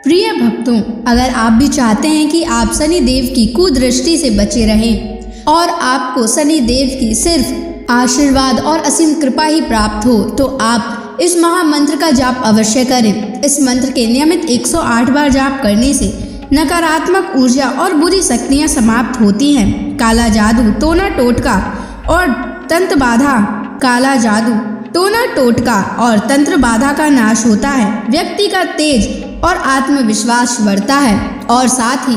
प्रिय भक्तों, अगर आप भी चाहते हैं कि आप शनि देव की कुदृष्टि से बचे रहें और आपको शनि देव की सिर्फ आशीर्वाद और असीम कृपा ही प्राप्त हो, तो आप इस महामंत्र का जाप अवश्य करें। इस मंत्र के नियमित 108 बार जाप करने से नकारात्मक ऊर्जा और बुरी शक्तियां समाप्त होती हैं। काला जादू, टोना टोटका और तंत्र बाधा, काला जादू, टोना टोटका और तंत्र बाधा का नाश होता है। व्यक्ति का तेज और आत्मविश्वास बढ़ता है और साथ ही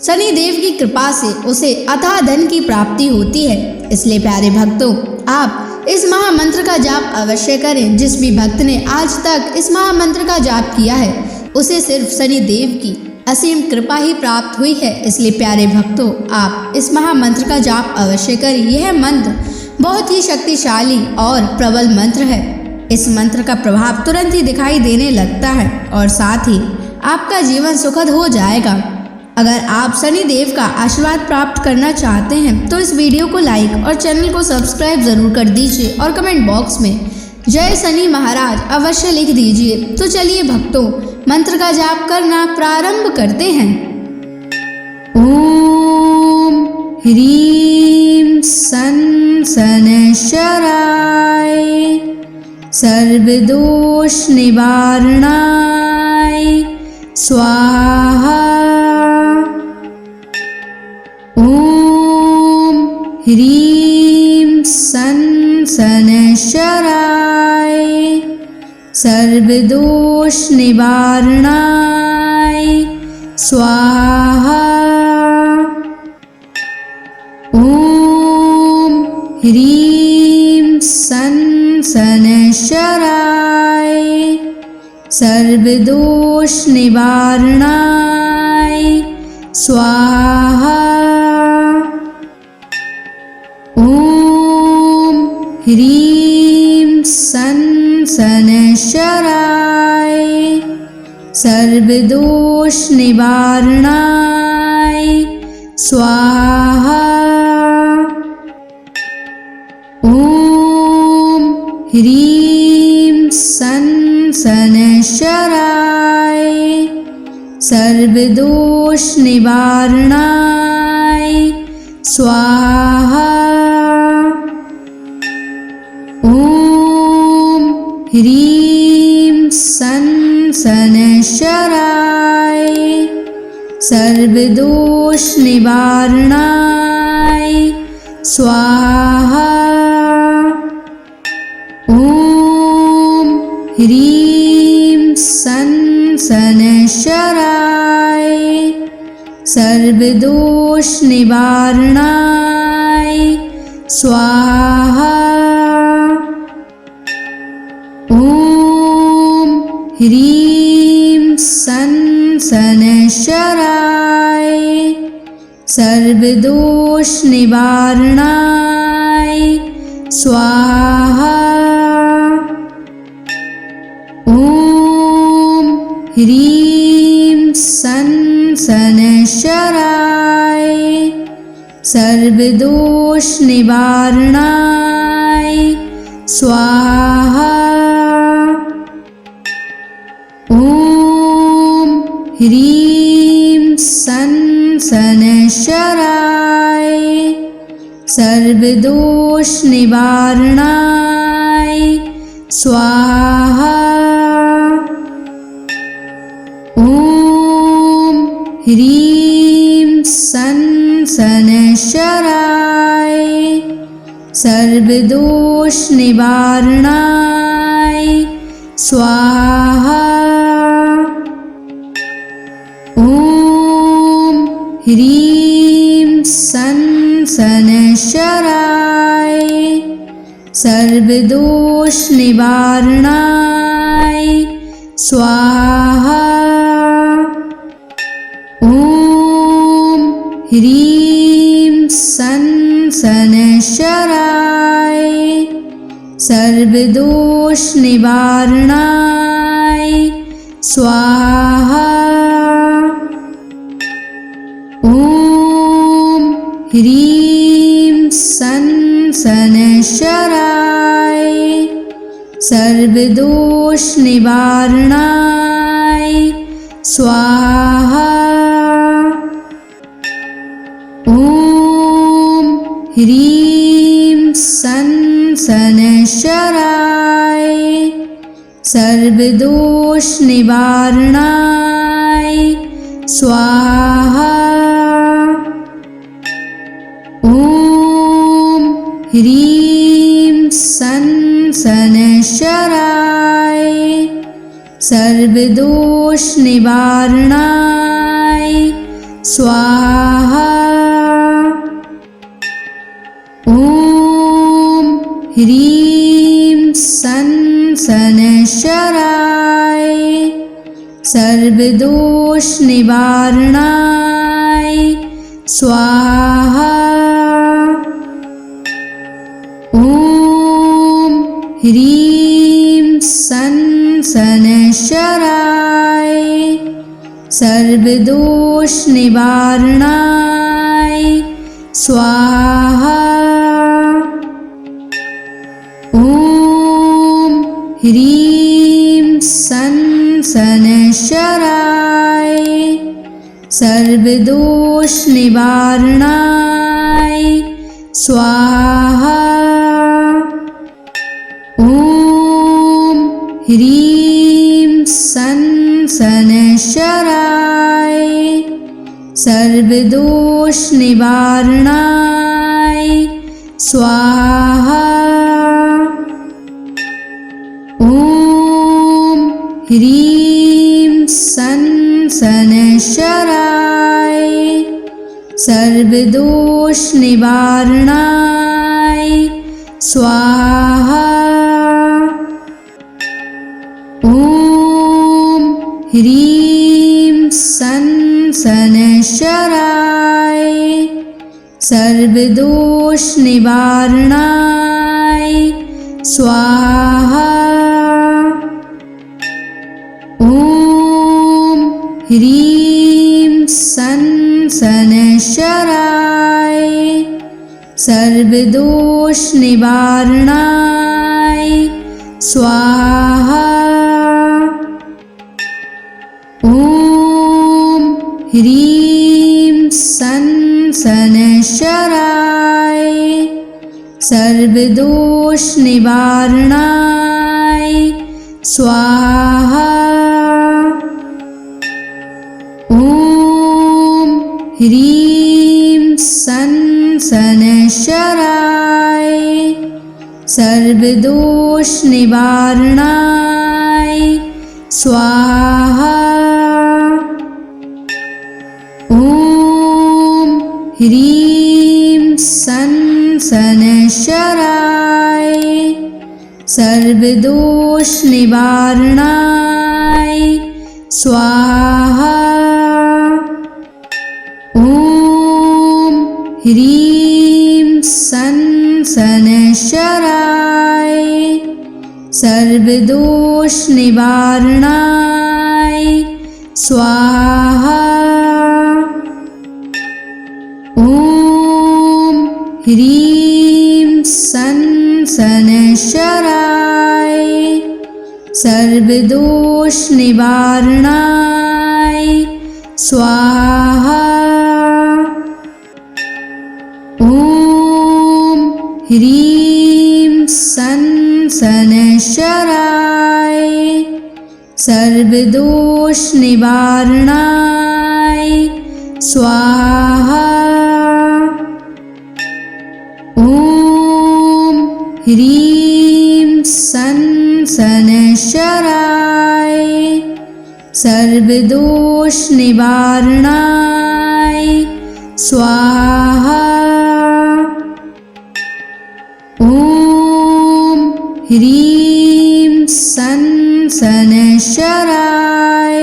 शनि देव की कृपा से उसे अथाह धन की प्राप्ति होती है। इसलिए प्यारे भक्तों, आप इस महामंत्र का जाप अवश्य करें। जिस भी भक्त ने आज तक इस महामंत्र का जाप किया है, उसे सिर्फ शनि देव की असीम कृपा ही प्राप्त हुई है। इसलिए प्यारे भक्तों, आप इस महामंत्र का जाप अवश्य करें। यह मंत्र बहुत ही शक्तिशाली और प्रबल मंत्र है। इस मंत्र का प्रभाव तुरंत ही दिखाई देने लगता है और साथ ही आपका जीवन सुखद हो जाएगा। अगर आप शनि देव का आशीर्वाद प्राप्त करना चाहते हैं तो इस वीडियो को लाइक और चैनल को सब्सक्राइब जरूर कर दीजिए और कमेंट बॉक्स में जय शनि महाराज अवश्य लिख दीजिए। तो चलिए भक्तों, मंत्र का जाप करना प्रारंभ करते हैं। ओम ह्रीं सन शनैश्चराय सर्वदोष निवारणाय स्वाहा। ओम ह्रीं सन शनैश्चराय सर्वदोष निवारणाय स्वाहा। ओम ह्रीं सन शनैश्चराय सर्वदोष निवारणाय स्वाहा। ओम ह्रीं सन शनैश्चराय सर्वदोष निवारणाय स्वाहा। ओम ह्रीं सन शनैश्चराय सर्वदोष निवारणाय स्वाहा। ओम ह्रीं सन शनैश्चराय सर्वदोष निवारणाय स्वाहा। ओम ह्रीं सन शनैश्चराय सर्वदोष निवारणाय स्वाहा। ओम ह्रीं सन शनैश्चराय सर्वदोष निवारणाय स्वाहा। ओम ह्रीं सन शनैश्चराय सर्वदोष निवारणाय स्वाहा। ओम ह्रीं सन शनैश्चराय सर्वदोष निवारणाय स्वाहा। ओम ह्रीं सन शनैश्चराय सर्वदोष निवारणाय स्वाहा। ओम ह्रीं सन शनैश्चराय सर्वदोष निवारणाय स्वाहा। ओम ह्रीं सन शनैश्चराय सर्वदोष निवारणाय स्वाहा। ओम ह्रीं सन शनैश्चराय सर्वदोष निवारणाय स्वाहा। ॐ ह्रीं सन् शनैश्चराय सर्वदोषनिवारणाय स्वाहा। ॐ ह्रीं सन् शनैश्चराय सर्वदोषनिवारणाय स्वाहा। ॐ ह्रीं सन् शनैश्चराय सर्वदोषनिवारणाय स्वाहा। ॐ ह्रीं सन् शनैश्चराय सर्वदोषनिवारणाय स्वाहा। ॐ ह्रीं सन् शनैश्चराय सर्वदोषनिवारणाय स्वाहा। ॐ ह्रीं सन् शनैश्चराय सर्वदोषनिवारणाय स्वाहा। ॐ ह्रीं सन् शनैश्चराय सर्वदोषनिवारणाय स्वाहा। ॐ ह्रीं सन् शनैश्चराय सर्वदोषनिवारणाय स्वाहा। ॐ ह्रीं सन् शनैश्चराय सर्वदोषनिवारणाय स्वाहा। ॐ ह्रीं सन् शनैश्चराय सर्वदोषनिवारणाय स्वाहा। ॐ ह्रीं सन् शनैश्चराय सर्वदोषनिवारणाय स्वाहा। ॐ ह्रीं सन् शनैश्चराय सर्वदोषनिवारणाय स्वाहा। ॐ ह्रीं सन् शनैश्चराय सर्वदोषनिवारणाय स्वाहा। ॐ ह्रीं सन् शनैश्चराय सर्वदोषनिवारणाय स्वाहा। ॐ ह्रीं सन् शनैश्चराय सर्वदोषनिवारणाय स्वाहा। ॐ ह्रीं सन् शनैश्चराय सर्वदोषनिवारणाय स्वाहा। ॐ ह्रीं सन् शनैश्चराय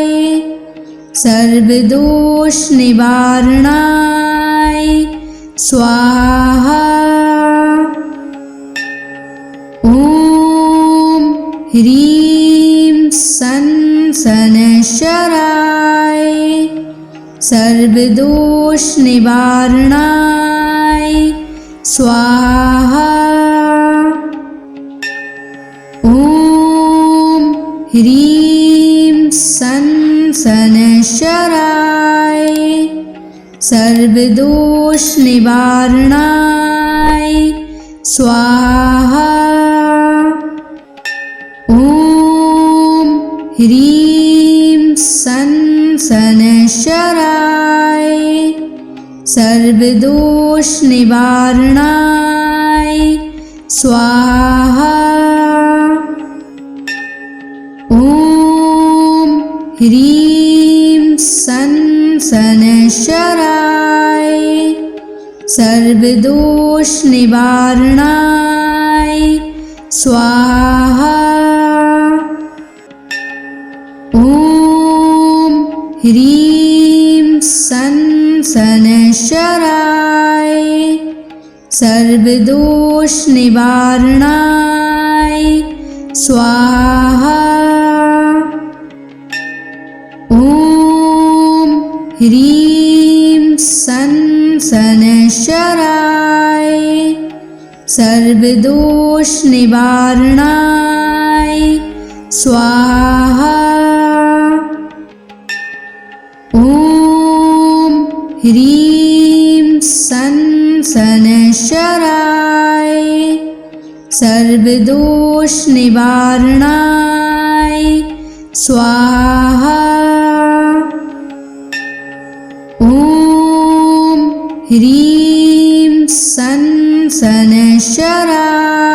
सर्वदोषनिवारणाय स्वाहा। ॐ ह्रीं सन् शनैश्चराय सर्वदोषनिवारणाय स्वाहा। ॐ ह्रीं सन् शनैश्चराय सर्वदोष निवारणाय स्वाहा। ॐ ह्रीं सं शनैश्चराय सर्वदोष निवारणाय स्वाहा। ॐ ह्रीं सं शनैश्चराय सर्वदोष निवारणाय स्वाहा। ॐ ह्रीं सं शनैश्चराय सर्वदोष निवारणाय स्वाहा। ॐ ह्रीं सं शनैश्चराय सर्वदोष निवारणाय स्वाहा। ॐ ह्रीं सं शनैश्चराय सर्वदोष निवारणाय स्वाहा। ॐ ह्रीं सं शनैश्चराय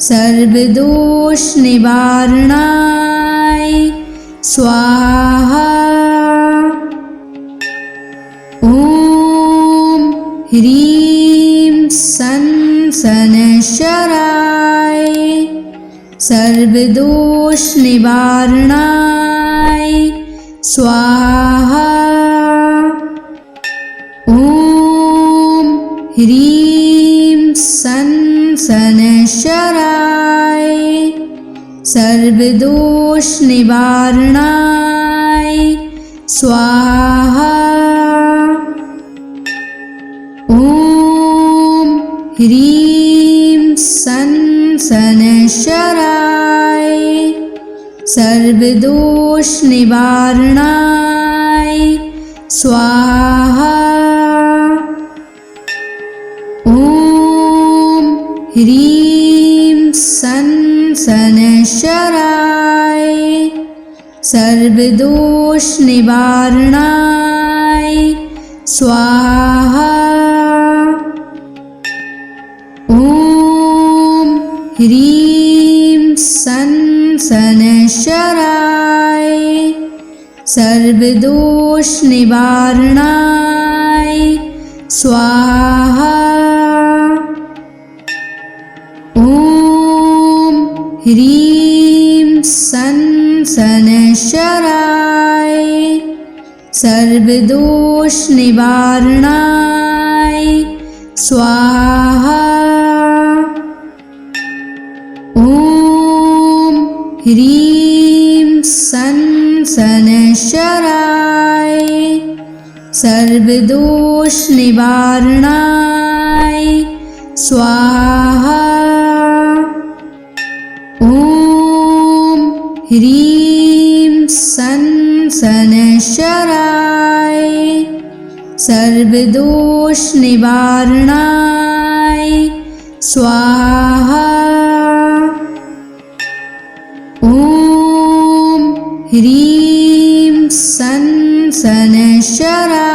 सर्वदोष निवारणाय स्वाहा। ॐ ह्रीं सं शनैश्चराय सर्वदोष निवारणाय स्वाहा। ॐ ह्रीं सं शनैश्चराय सर्वदोष निवारणाय स्वाहा। ॐ ह्रीं सं शनैश्चराय सर्वदोष निवारणाय स्वाहा। ॐ ह्रीं सं शनैश्चराय सर्वदोष निवारणाय स्वाहा। ॐ ह्रीं सं शनैश्चराय सर्वदोष निवारणाय स्वाहा। ॐ ह्रीं सं शनैश्चराय सर्वदोष निवारणाय स्वाहा। ॐ ह्रीं सं शनैश्चराय सर्वदोष निवारणाय स्वाहा। ॐ ह्रीं सं शनैश्चराय सर्वदोष निवारणाय स्वाहा। ॐ ह्रीं सं शनैश्चराय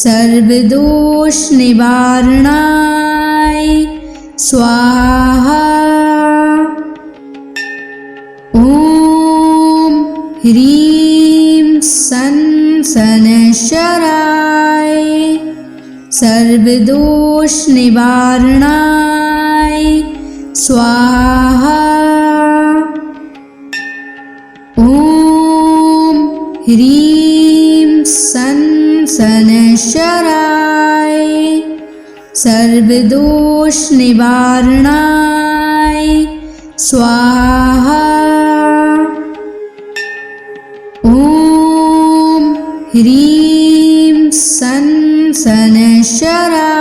सर्वदोष निवारणाय स्वाहा। ॐ ह्रीं सं शनैश्चराय सर्वदोष निवारणाय स्वाहा। ॐ ह्रीं सं शनैश्चराय सर्वदोष निवारणाय स्वाहा। ॐ ह्रीं सं शनैश्चराय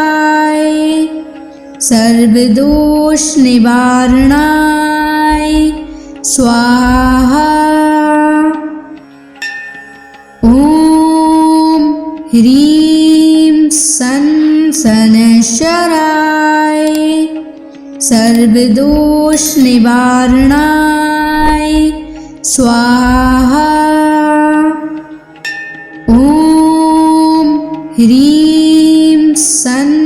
सर्वदोष निवारणाय स्वाहा। ॐ ह्रीं सन् शनैश्चराय सर्वदोषनिवारणाय स्वाहा। ॐ ह्रीं सन्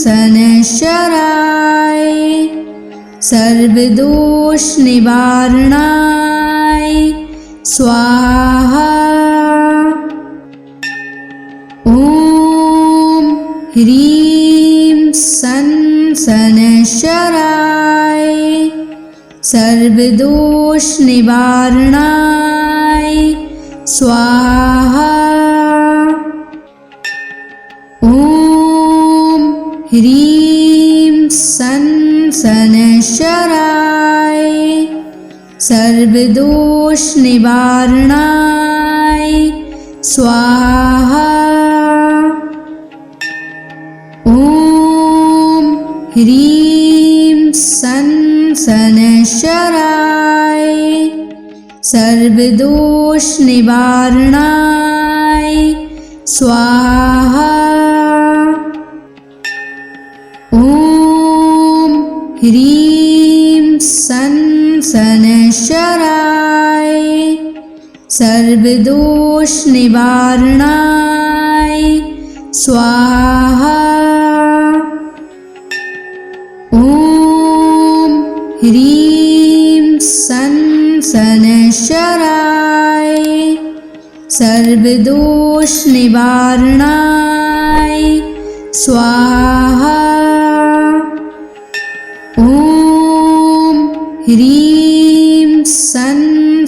शनैश्चराय सर्वदोषनिवारणाय स्वाहा। ॐ ह्रीं सन् शनैश्चराय सर्वदोषनिवारणाय स्वाहा। ॐ ह्रीं सन् शनैश्चराय सर्वदोषनिवारणाय स्वाहा। ॐ ह्रीं सन् शनैश्चराय सर्वदोषनिवारणाय स्वाहा। ॐ ह्रीं सन् शनैश्चराय सर्वदोषनिवारणाय स्वाहा। ॐ ह्रीं सन् शनैश्चराय सर्वदोषनिवारणाय स्वाहा। ॐ ह्रीं सन्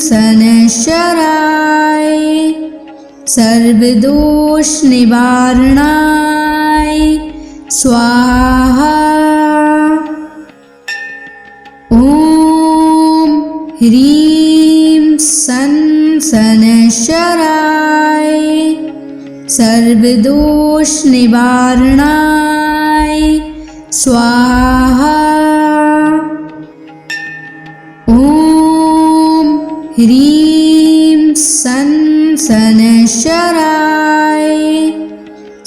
शनैश्चराय सर्वदोषनिवारणाय स्वाहा। ॐ ह्रीं सन् शनैश्चराय सर्वदोषनिवारणाय स्वाहा। ॐ ह्रीं सन् शनैश्चराय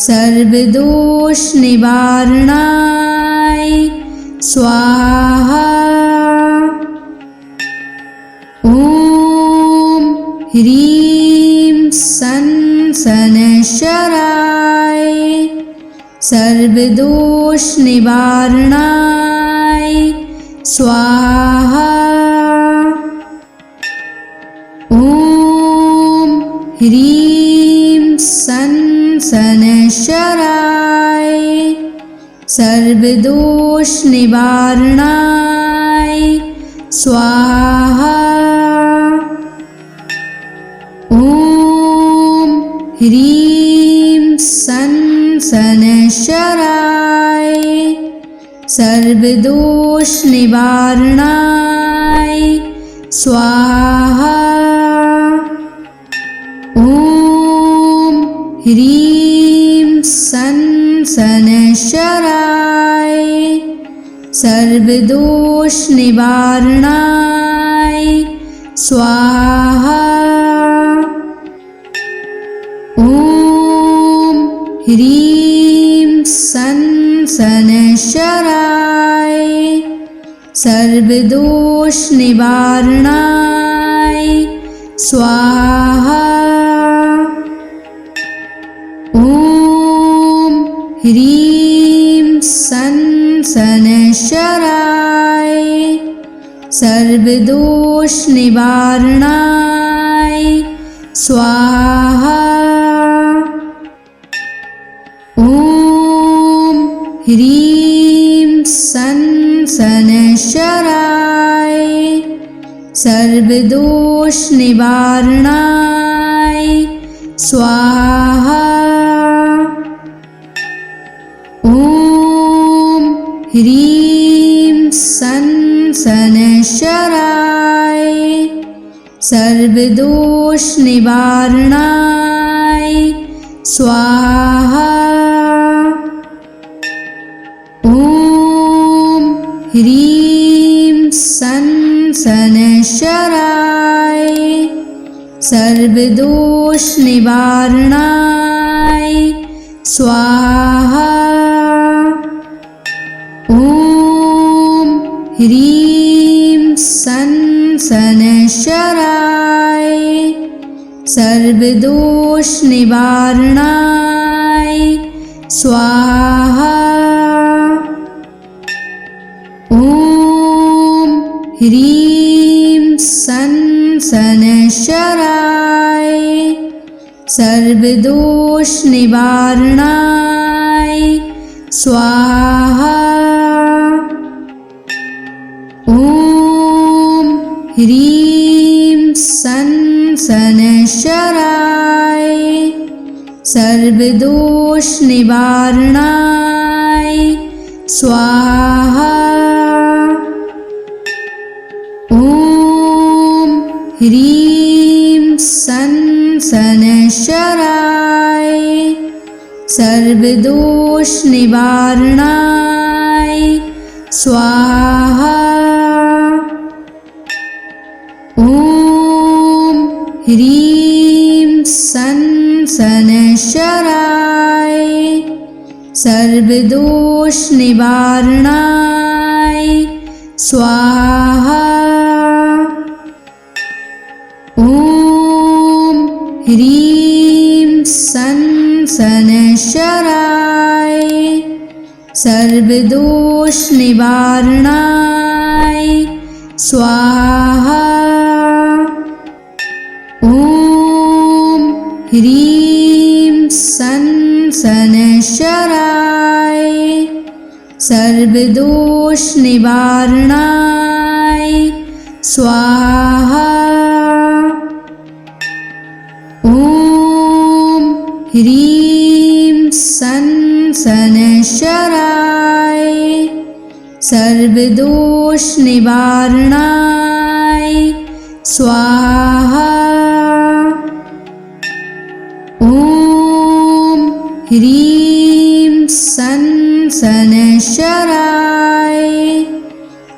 सर्वदोषनिवारणाय स्वाहा। ॐ ह्रीं सन् शनैश्चराय सर्वदोषनिवारणाय स्वाहा। ॐ ह्रीं सन् शनैश्चराय सर्वदोषनिवारणाय स्वाहा। ॐ ह्रीं सन् शनैश्चराय सर्वदोषनिवारणाय स्वाहा। ॐ ह्रीं सन् शनैश्चराय सर्वदोषनिवारणाय स्वाहा। ॐ ह्रीं सन् शनैश्चराय सर्वदोषनिवारणाय स्वाहा। ॐ ह्रीं सन् शनैश्चराय सर्वदोषनिवारणाय स्वाहा। ॐ ह्रीं सन् शनैश्चराय सर्वदोषनिवारणाय स्वाहा। ॐ ह्रीं सन् शनैश्चराय सर्वदोषनिवारणाय स्वाहा। ॐ ह्रीं सन् शनैश्चराय सर्वदोष निवारणाय स्वाहा। ओम ह्रीं सन शनैश्चराय सर्वदोष निवारणाय स्वाहा। ओम ह्रीं सन शनैश्चराय सर्वदोष निवारणाय स्वाहा। ओम ह्रीं सन शनैश्चराय सर्वदोष निवारणाय स्वाहा। ओम ह्रीं सन शनैश्चराय सर्वदोष निवारणाय स्वाहा। ओम ह्रीं सन शनैश्चराय सर्वदोष निवारणाय स्वाहा। ओम ह्रीं सन शनैश्चराय सर्वदोष निवारणाय स्वाहा। ओम ह्रीं सन शनैश्चराय सर्वदोष निवारणाय स्वाहा। ओम ह्रीं सन शनैश्चराय सर्वदोष निवारणाय स्वाहा। ओम ह्रीं सन शनैश्चराय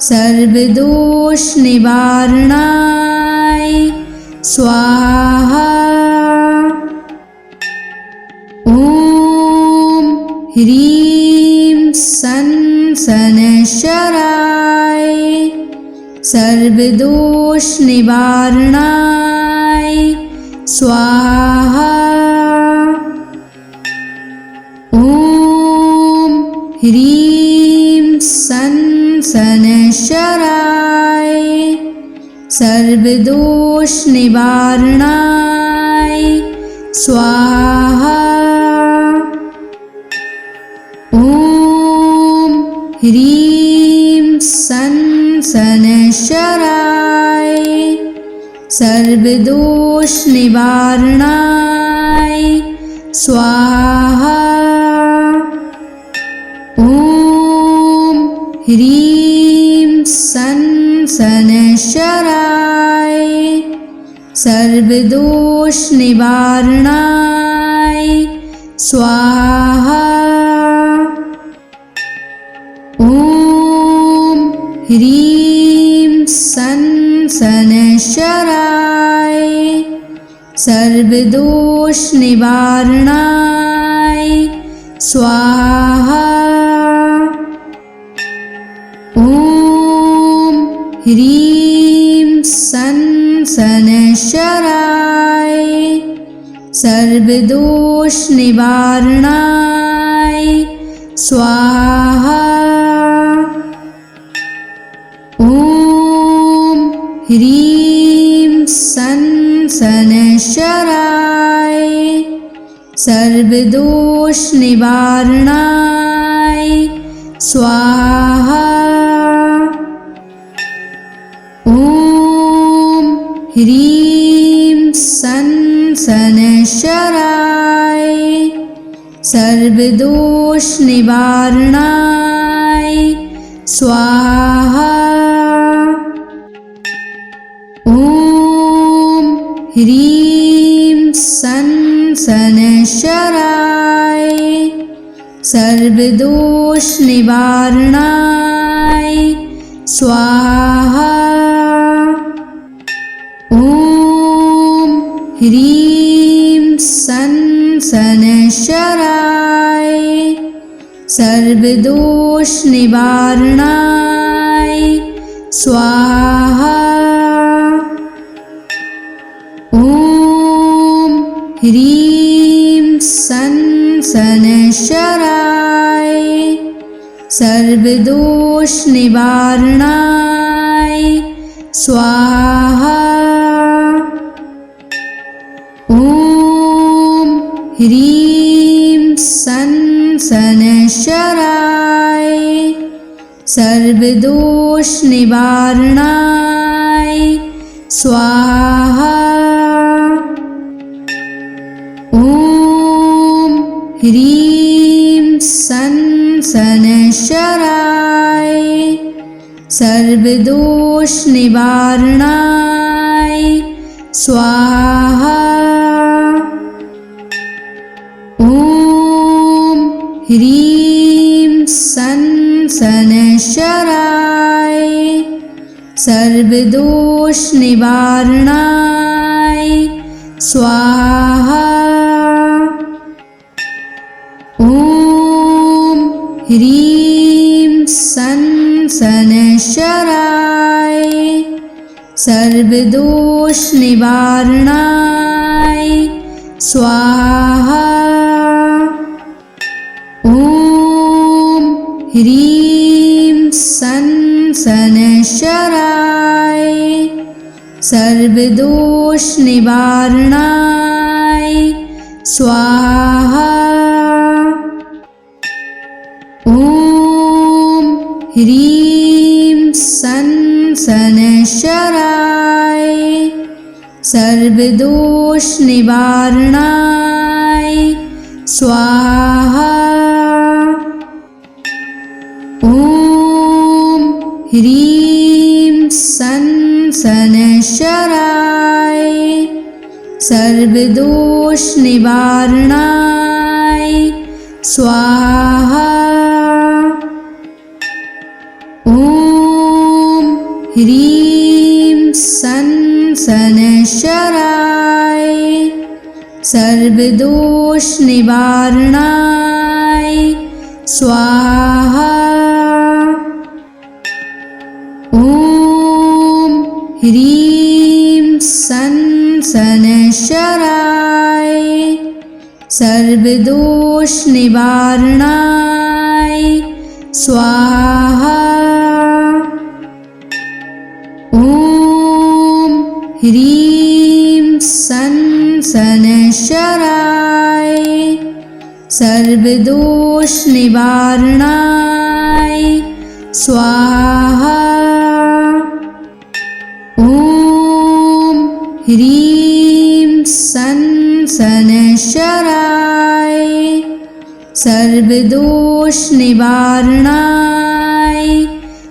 सर्वदोष निवारणाय स्वाहा। ओम ह्रीं सन शनैश्चराय सर्वदोष निवारणाय स्वाहा। ओम ह्रीं सन शनैश्चराय सर्वदोष निवारणाय स्वाहा। ओम ह्रीं सन शनैश्चराय सर्वदोष निवारणाय स्वाहा। ओम ह्रीं सन शनैश्चराय सर्वदोष निवारणाय स्वाहा। ओम ह्रीं सन शनैश्चराय सर्वदोष निवारणाय स्वाहा। ओम ह्रीं सन शनैश्चराय सर्वदोष निवारणाय स्वाहा। ओम ह्रीं सन शनैश्चराय सर्वदोष निवारणाय स्वाहा। ओम ह्रीं सन शनैश्चराय सर्वदोष निवारणाय स्वाहा। ओम ह्रीं सन शनैश्चराय सर्वदोष निवारणाय स्वाहा। ओम ह्रीं सन शनैश्चराय सर्वदोष निवारणाय स्वाहा। ॐ ह्रीं सन शनैश्चराय सर्वदोष निवारणाय स्वाहा। ॐ ह्रीं सन शनैश्चराय सर्वदोष निवारणाय स्वाहा। ॐ ह्रीं सन शनैश्चराय सर्वदोष निवारणाय स्वाहा। ॐ ह्रीं सन शनैश्चराय सर्वदोष निवारणाय स्वाहा। ॐ ह्रीं सन शनैश्चराय सर्वदोष निवारणाय स्वाहा। ॐ ह्रीं सन शनैश्चराय सर्वदोष निवारणाय स्वाहा। ॐ ह्रीं सन शनैश्चराय सर्वदोष निवारणाय स्वाहा। ॐ ह्रीं सन शनैश्चराय सर्वदोष निवारणाय स्वाहा। ॐ ह्रीं सन शनैश्चराय सर्वदोष निवारणाय स्वाहा। ॐ ह्रीं सन शनैश्चराय सर्वदोष निवारणाय स्वाहा। ॐ ह्रीं सन शनैश्चराय सर्वदोष निवारणाय स्वाहा। ॐ ह्रीं सन शनैश्चराय सर्वदोष निवारणाय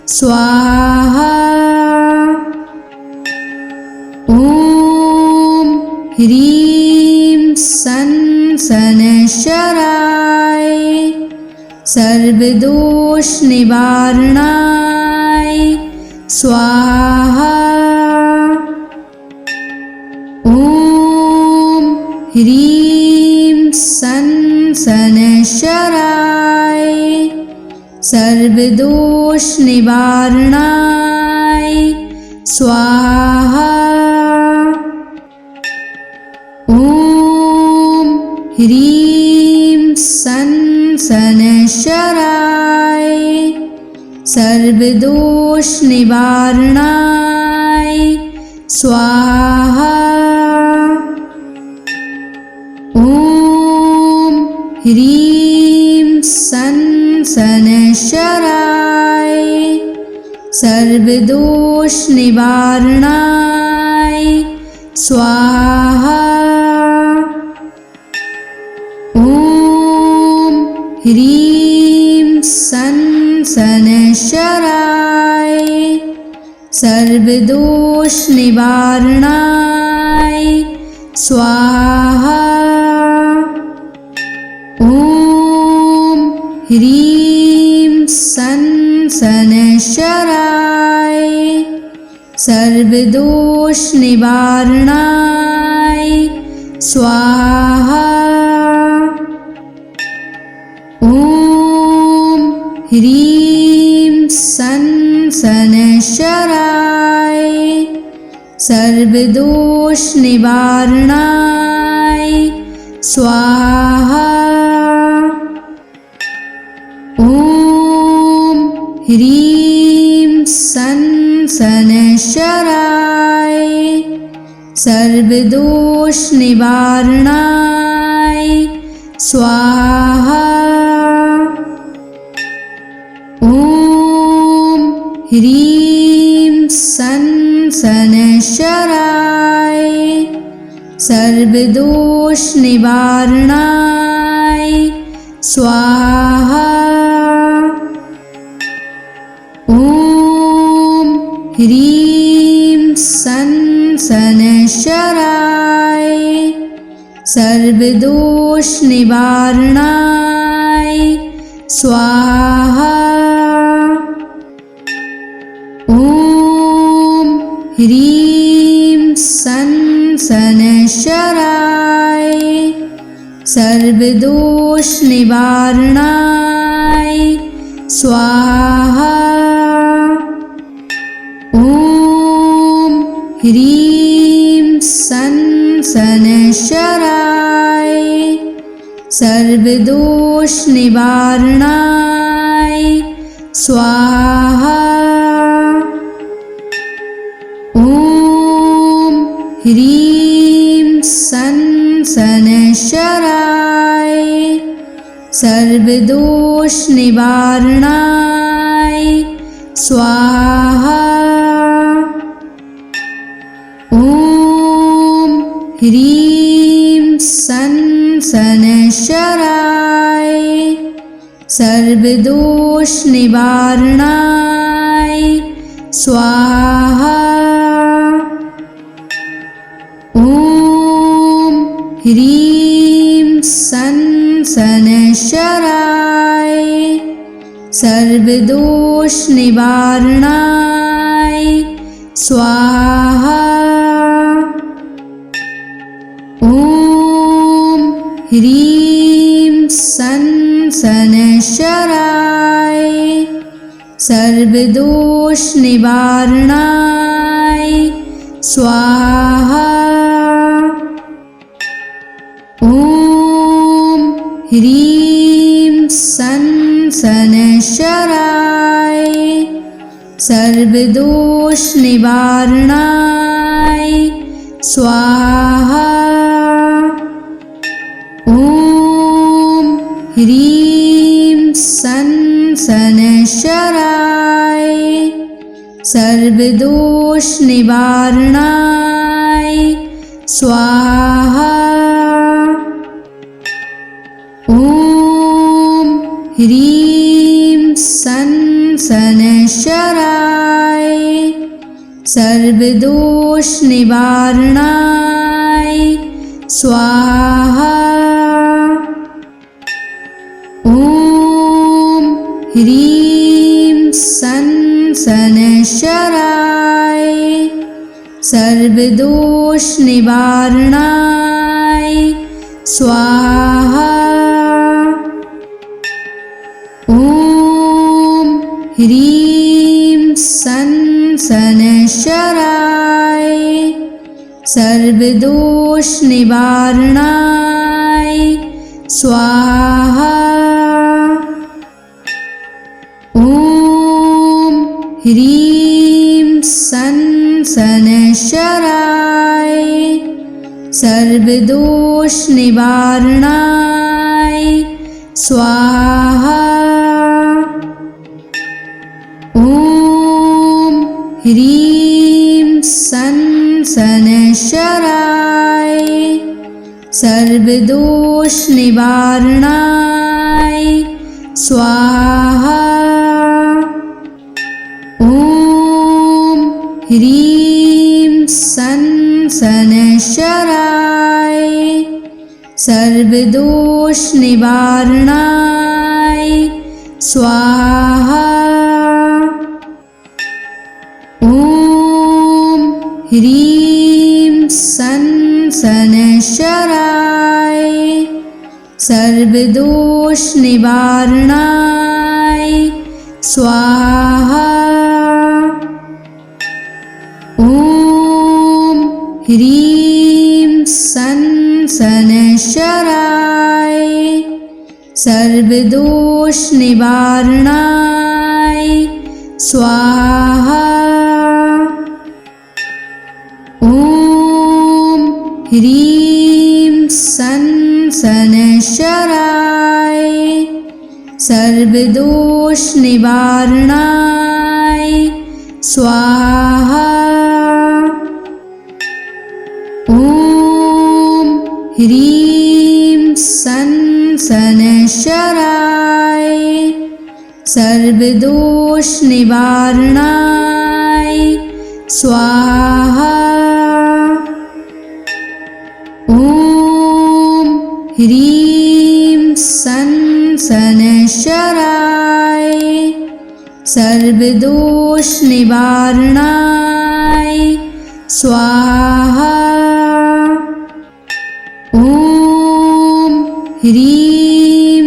स्वाहा। ॐ ह्रीं सन शनैश्चराय सर्वदोष निवारणाय स्वाहा। ॐ ह्रीं सन शनैश्चराय सर्वदोष निवारणाय स्वाहा। ॐ ह्रीं सन शनैश्चराय सर्वदोष निवारणाय स्वाहा। ॐ ह्रीं सन शनैश्चराय सर्वदोष निवारणाय स्वाहा। ॐ ह्रीं सन शनैश्चराय सर्वदोष निवारणाय स्वाहा। ॐ ह्रीं सन शनैश्चराय सर्वदोष निवारणाय स्वाहा। ॐ ह्रीं सन् शनैश्चराय सर्वदोषनिवारणाय स्वाहा। ॐ ह्रीं सन् शनैश्चराय सर्वदोषनिवारणाय स्वाहा। ॐ ह्रीं सन् शनैश्चराय सर्वदोषनिवारणाय स्वाहा। ॐ ह्रीं सन् शनैश्चराय सर्वदोषनिवारणाय स्वाहा। ॐ ह्रीं सन् शनैश्चराय सर्वदोषनिवारणाय स्वाहा। ॐ ह्रीं सन् शनैश्चराय सर्वदोषनिवारणाय स्वाहा। ॐ ह्रीं सन् शनैश्चराय सर्वदोषनिवारणाय स्वाहा। ॐ ह्रीं सन् शनैश्चराय सर्वदोषनिवारणाय स्वाहा। ॐ ह्रीं सन् शनैश्चराय सर्वदोषनिवारणाय स्वाहा। ॐ ह्रीं सन् शनैश्चराय सर्वदोषनिवारणाय स्वाहा। ॐ ह्रीं सन् शनैश्चराय सर्वदोषनिवारणाय स्वाहा। ॐ ह्रीं सन् शनैश्चराय सर्वदोषनिवारणाय स्वाहा। ॐ ह्रीं सन् शनैश्चराय सर्वदोषनिवारणाय स्वाहा। ॐ ह्रीं सन् शनैश्चराय सर्वदोषनिवारणाय स्वाहा। ॐ ह्रीं सन् शनैश्चराय सर्वदोषनिवारणाय स्वाहा। ॐ ह्रीं सन् शनैश्चराय सर्वदोषनिवारणाय स्वाहा। ॐ ह्रीं सन् शनैश्चराय सर्वदोषनिवारणाय स्वाहा। ॐ ह्रीं सन् शनैश्चराय सर्वदोषनिवारणाय स्वाहा। ॐ ह्रीं सन् शनैश्चराय सर्वदोष निवारणाय स्वाहा। ॐ ह्रीं शनैश्चराय सर्वदोष निवारणाय स्वाहा। ॐ ह्रीं शनैश्चराय सर्वदोष निवारणाय स्वाहा। ॐ ह्रीं शनैश्चराय सर्वदोष निवारणाय स्वाहा। ॐ ह्रीं शनैश्चराय सर्वदोष निवारणाय स्वाहा। ॐ ह्रीं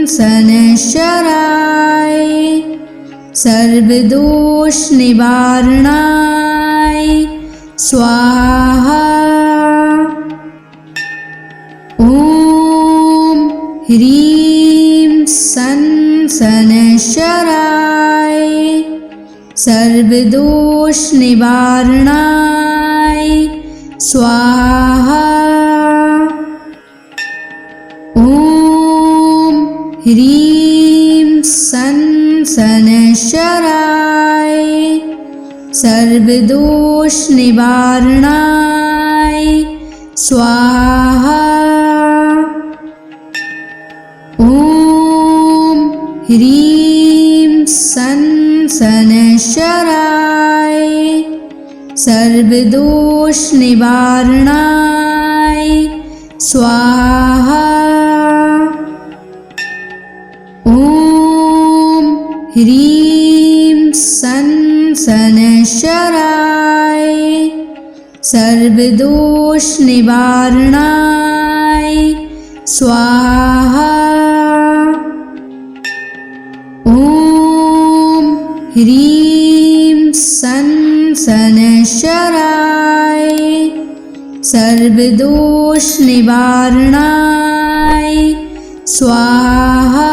शनैश्चराय सर्वदोष निवारणाय स्वाहा। ॐ ह्रीं शनैश्चराय सर्वदोष निवारणाय स्वाहा। ॐ ह्रीं शनैश्चराय सर्वदोष निवारणाय स्वाहा। ॐ ह्रीं शनैश्चराय सर्वदोष निवारणाय स्वाहा। ॐ ह्रीं शनैश्चराय सर्वदोष निवारणाय स्वाहा। ॐ ह्रीं शनैश्चराय सर्वदोष निवारणाय स्वाहा।